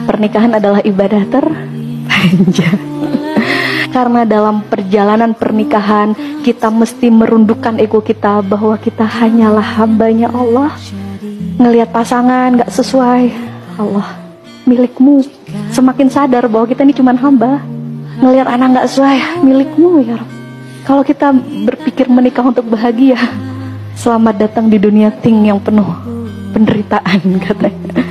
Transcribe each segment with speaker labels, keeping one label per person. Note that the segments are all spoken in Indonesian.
Speaker 1: Pernikahan adalah ibadah terpanjang. Karena dalam perjalanan pernikahan kita mesti merundukkan ego kita bahwa kita hanyalah hambanya Allah. Ngelihat pasangan gak sesuai, Allah milikmu. Semakin sadar bahwa kita ini cuma hamba. Ngelihat anak gak sesuai, milikmu ya Rabb. Kalau kita berpikir menikah untuk bahagia, selamat datang di dunia ting yang penuh penderitaan katanya.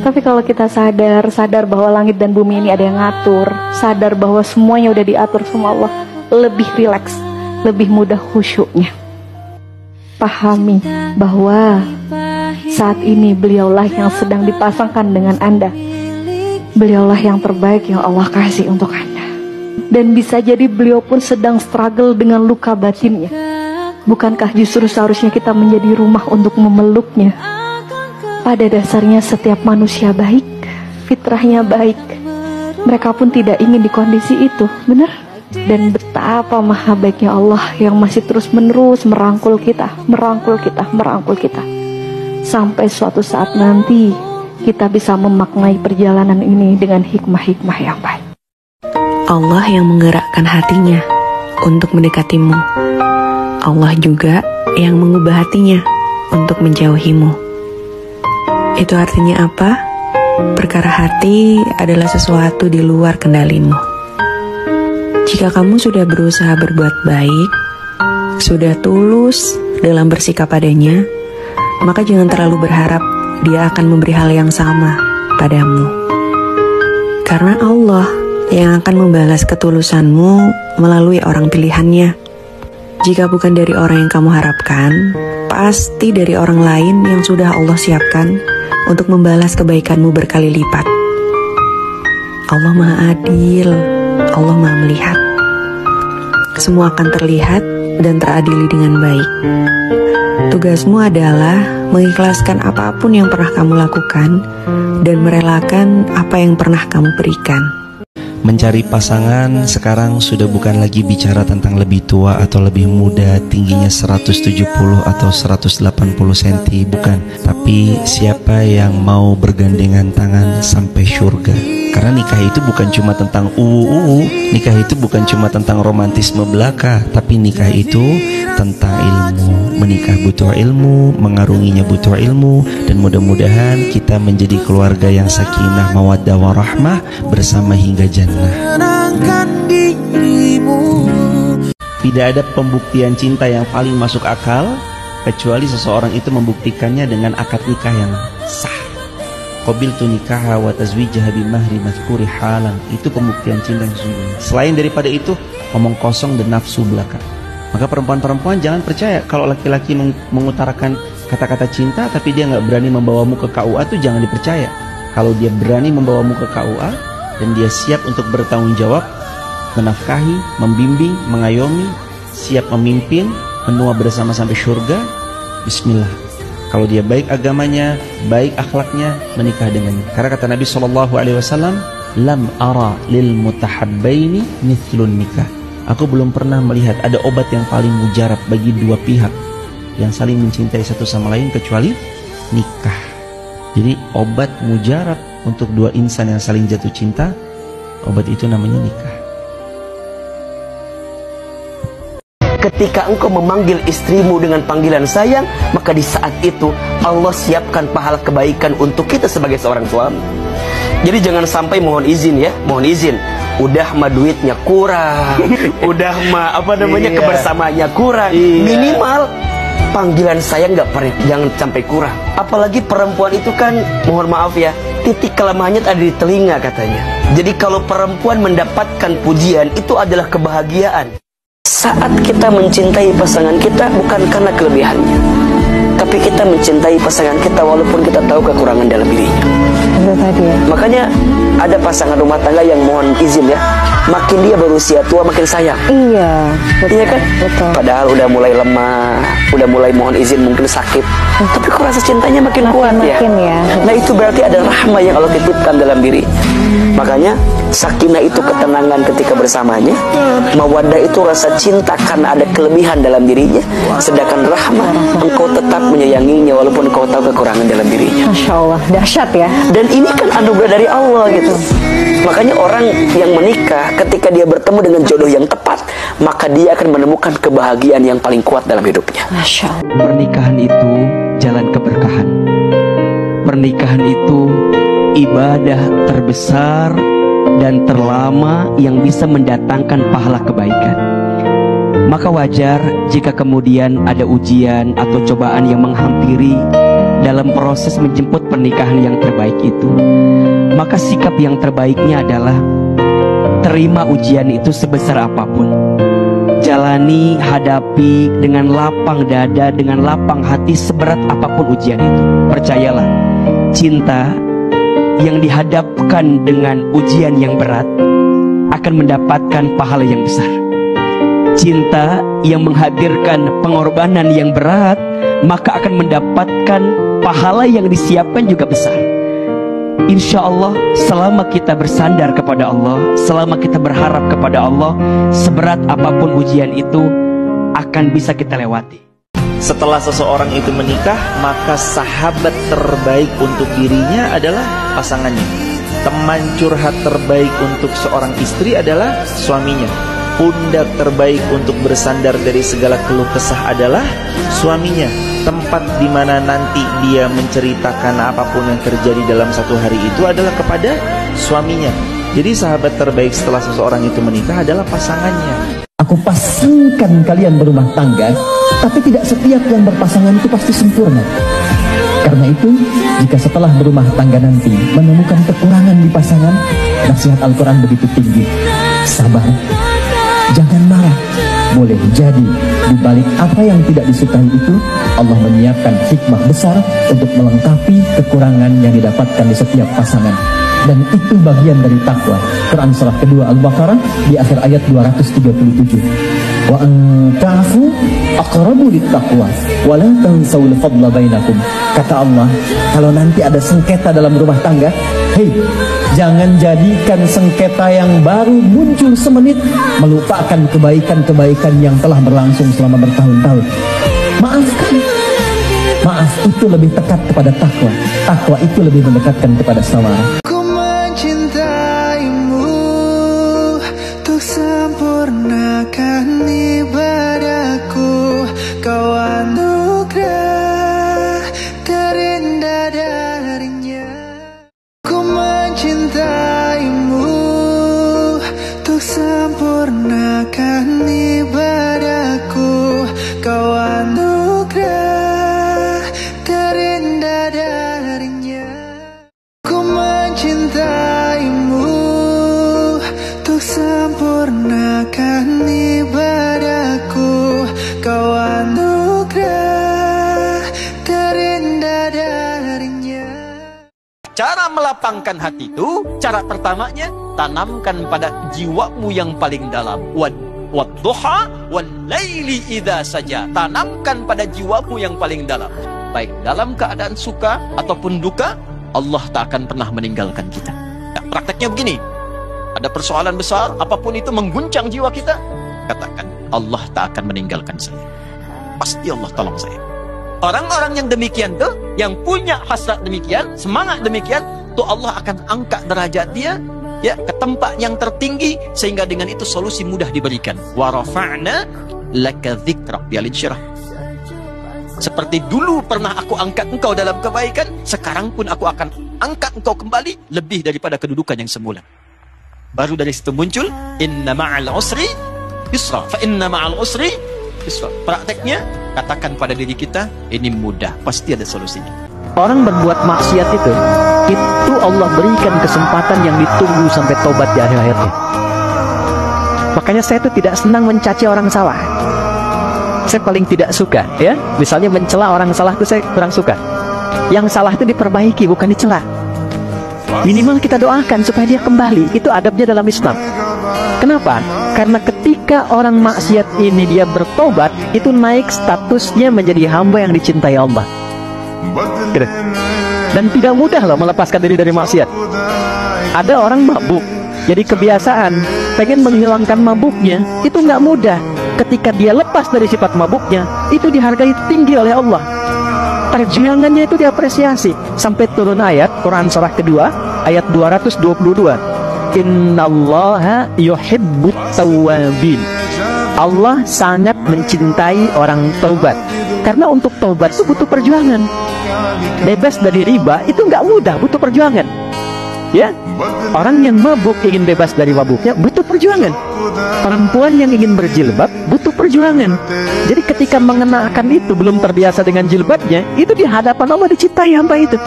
Speaker 1: Tapi kalau kita sadar bahwa langit dan bumi ini ada yang ngatur, sadar bahwa semuanya udah diatur sama Allah, lebih rileks, lebih mudah khusyuknya. Pahami bahwa saat ini beliaulah yang sedang dipasangkan dengan Anda. Beliaulah yang terbaik yang Allah kasih untuk Anda. Dan bisa jadi beliau pun sedang struggle dengan luka batinnya. Bukankah justru seharusnya kita menjadi rumah untuk memeluknya? Pada dasarnya setiap manusia baik, fitrahnya baik. Mereka pun tidak ingin di kondisi itu, benar? Dan betapa maha baiknya Allah yang masih terus menerus merangkul kita. Sampai suatu saat nanti kita bisa memaknai perjalanan ini dengan hikmah-hikmah yang baik.
Speaker 2: Allah yang menggerakkan hatinya untuk mendekatimu. Allah juga yang mengubah hatinya untuk menjauhimu. Itu artinya apa? Perkara hati adalah sesuatu di luar kendalimu. Jika kamu sudah berusaha berbuat baik, sudah tulus dalam bersikap padanya, maka jangan terlalu berharap dia akan memberi hal yang sama padamu. Karena Allah yang akan membalas ketulusanmu melalui orang pilihannya. Jika bukan dari orang yang kamu harapkan, pasti dari orang lain yang sudah Allah siapkan untuk membalas kebaikanmu berkali lipat. Allah Maha Adil, Allah Maha Melihat. Semua akan terlihat dan teradili dengan baik. Tugasmu adalah mengikhlaskan apapun yang pernah kamu lakukan dan merelakan apa yang pernah kamu berikan.
Speaker 3: Mencari pasangan sekarang sudah bukan lagi bicara tentang lebih tua atau lebih muda, tingginya 170 atau 180 cm, bukan. Tapi siapa yang mau bergandengan tangan sampai surga. Karena nikah itu bukan cuma tentang nikah itu bukan cuma tentang romantisme belaka, tapi nikah itu tentang ilmu. Menikah butuh ilmu, mengarunginya butuh ilmu, dan mudah-mudahan kita menjadi keluarga yang sakinah, mawaddah, warahmah bersama hingga jannah. Tidak ada pembuktian cinta yang paling masuk akal kecuali seseorang itu membuktikannya dengan akad nikah yang sah. Qabiltu nikaha wa tazwijaha bimahri madhkuri halan. Itu pembuktian cinta yang sesungguhnya. Selain daripada itu, omong kosong dan nafsu belaka. Maka perempuan-perempuan jangan percaya kalau laki-laki mengutarakan kata-kata cinta tapi dia nggak berani membawamu ke KUA, itu jangan dipercaya. Kalau dia berani membawamu ke KUA dan dia siap untuk bertanggung jawab, menafkahi, membimbing, mengayomi, siap memimpin, menua bersama sampai surga, bismillah. Kalau dia baik agamanya, baik akhlaknya, menikah dengannya. Karena kata Nabi SAW, lam ara lil mutahabbaini mithlun nikah. Aku belum pernah melihat ada obat yang paling mujarab bagi dua pihak yang saling mencintai satu sama lain kecuali nikah. Jadi obat mujarab untuk dua insan yang saling jatuh cinta, obat itu namanya nikah.
Speaker 4: Ketika engkau memanggil istrimu dengan panggilan sayang, maka di saat itu Allah siapkan pahala kebaikan untuk kita sebagai seorang suami. Jadi jangan sampai mohon izin ya, mohon izin. Udah mah duitnya kurang, udah mah kebersamaannya kurang. Minimal panggilan sayang jangan sampai kurang. Apalagi perempuan itu kan, mohon maaf ya, titik kelemahannya ada di telinga katanya. Jadi kalau perempuan mendapatkan pujian itu adalah kebahagiaan. Saat kita mencintai pasangan kita bukan karena kelebihannya, tapi kita mencintai pasangan kita walaupun kita tahu kekurangan dalam dirinya. Itu tadi ya. Makanya ada pasangan rumah tangga yang mohon izin ya, makin dia berusia tua makin sayang. Iya, betul, iya kan? Betul. Padahal udah mulai lemah, udah mulai mohon izin mungkin sakit, tapi kok rasa cintanya makin kuat ya. Nah itu berarti ada rahmah yang Allah titipkan dalam diri. Makanya Sakinah itu ketenangan ketika bersamanya. Mawaddah itu rasa cinta karena ada kelebihan dalam dirinya. Sedangkan rahmah, engkau tetap menyayanginya walaupun engkau tahu kekurangan dalam dirinya.
Speaker 1: Masya Allah, dahsyat ya.
Speaker 4: Dan ini kan anugerah dari Allah gitu. Makanya orang yang menikah ketika dia bertemu dengan jodoh yang tepat, maka dia akan menemukan kebahagiaan yang paling kuat dalam hidupnya.
Speaker 1: Masya Allah.
Speaker 5: Pernikahan itu jalan keberkahan. Pernikahan itu ibadah terbesar dan terlama yang bisa mendatangkan pahala kebaikan. Maka wajar jika kemudian ada ujian atau cobaan yang menghampiri dalam proses menjemput pernikahan yang terbaik itu. Maka sikap yang terbaiknya adalah terima ujian itu sebesar apapun. Jalani, hadapi dengan lapang dada, dengan lapang hati seberat apapun ujian itu. Percayalah, cinta yang dihadapkan dengan ujian yang berat akan mendapatkan pahala yang besar. Cinta yang menghadirkan pengorbanan yang berat, maka akan mendapatkan pahala yang disiapkan juga besar. Insya Allah, selama kita bersandar kepada Allah, selama kita berharap kepada Allah, seberat apapun ujian itu akan bisa kita lewati.
Speaker 3: Setelah seseorang itu menikah, maka sahabat terbaik untuk dirinya adalah pasangannya. Teman curhat terbaik untuk seorang istri adalah suaminya. Pundak terbaik untuk bersandar dari segala keluh kesah adalah suaminya. Tempat di mana nanti dia menceritakan apapun yang terjadi dalam satu hari itu adalah kepada suaminya. Jadi sahabat terbaik setelah seseorang itu menikah adalah pasangannya.
Speaker 6: Aku pasangkan kalian berumah tangga, tapi tidak setiap yang berpasangan itu pasti sempurna. Karena itu, jika setelah berumah tangga nanti menemukan kekurangan di pasangan, nasihat Al-Quran begitu tinggi. Sabar, jangan marah. Boleh jadi di balik apa yang tidak disukai itu, Allah menyiapkan hikmah besar untuk melengkapi kekurangan yang didapatkan di setiap pasangan. Dan itu bagian dari takwa. Quran surah kedua Al-Baqarah di akhir ayat 237. Wa ta'fu aqrabu littaqwa wa la tansawul fadla bainakum. Kata Allah, kalau nanti ada sengketa dalam rumah tangga, hei, jangan jadikan sengketa yang baru muncul semenit melupakan kebaikan-kebaikan yang telah berlangsung selama bertahun-tahun. Maafkan. Maaf itu lebih dekat kepada takwa. Takwa itu lebih mendekatkan kepada sawarah.
Speaker 7: Sempurnakan ibadahku, kau anugerah terindah darinya. Ku mencintaimu, untuk sempurnakan ibadahku, kau anugerah terindah darinya. Ku mencintaimu, untuk sempurnakan ibadahku, kau anugerah terindah darinya.
Speaker 8: Cara melapangkan hati itu, cara pertamanya, tanamkan pada jiwamu yang paling dalam. Wadduha wal-laili idza saja. Tanamkan pada jiwamu yang paling dalam. Baik dalam keadaan suka ataupun duka, Allah tak akan pernah meninggalkan kita. Nah, prakteknya begini. Ada persoalan besar, apapun itu mengguncang jiwa kita, katakan, Allah tak akan meninggalkan saya. Pasti Allah tolong saya. Orang-orang yang demikian tuh, yang punya hasrat demikian, semangat demikian, tuh Allah akan angkat derajat dia, ya, ke tempat yang tertinggi, sehingga dengan itu solusi mudah diberikan. Wa rafa'na laka dzikrak bil insyirah. Seperti dulu pernah aku angkat engkau dalam kebaikan, sekarang pun aku akan angkat engkau kembali lebih daripada kedudukan yang semula. Baru dari situ muncul inna ma'al usri yusra, fa inna ma'al usri yusra. Prakteknya katakan pada diri kita, ini mudah, pasti ada solusinya.
Speaker 9: Orang berbuat maksiat itu Allah berikan kesempatan yang ditunggu sampai tobat di akhir hayatnya. Makanya saya itu tidak senang mencaci orang salah. Saya paling tidak suka, ya, misalnya mencela orang salah itu saya kurang suka. Yang salah itu diperbaiki, bukan dicela. Minimal kita doakan supaya dia kembali. Itu adabnya dalam Islam. Kenapa? Karena ketika orang maksiat ini dia bertobat, itu naik statusnya menjadi hamba yang dicintai Allah. Dan tidak mudah loh melepaskan diri dari maksiat. Ada orang mabuk, Jadi kebiasaan pengen menghilangkan mabuknya itu nggak mudah. Ketika dia lepas dari sifat mabuknya, itu dihargai tinggi oleh Allah. Perjuangannya itu diapresiasi. Sampai turun ayat Quran surah kedua ayat 222. Innallaha yuhibbut tawwabin. Allah sangat mencintai orang taubat. Karena untuk taubat itu butuh perjuangan. Bebas dari riba itu nggak mudah, butuh perjuangan. Ya, orang yang mabuk ingin bebas dari mabuknya butuh perjuangan. Perempuan yang ingin berjilbab butuh perjuangan. Jadi ketika mengenakan itu belum terbiasa dengan jilbabnya, itu di hadapan Allah dicintai hamba itu.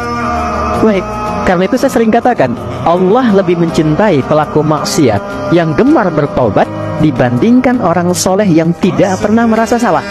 Speaker 9: Baik, karena itu saya sering katakan, Allah lebih mencintai pelaku maksiat yang gemar bertobat dibandingkan orang soleh yang tidak pernah merasa salah.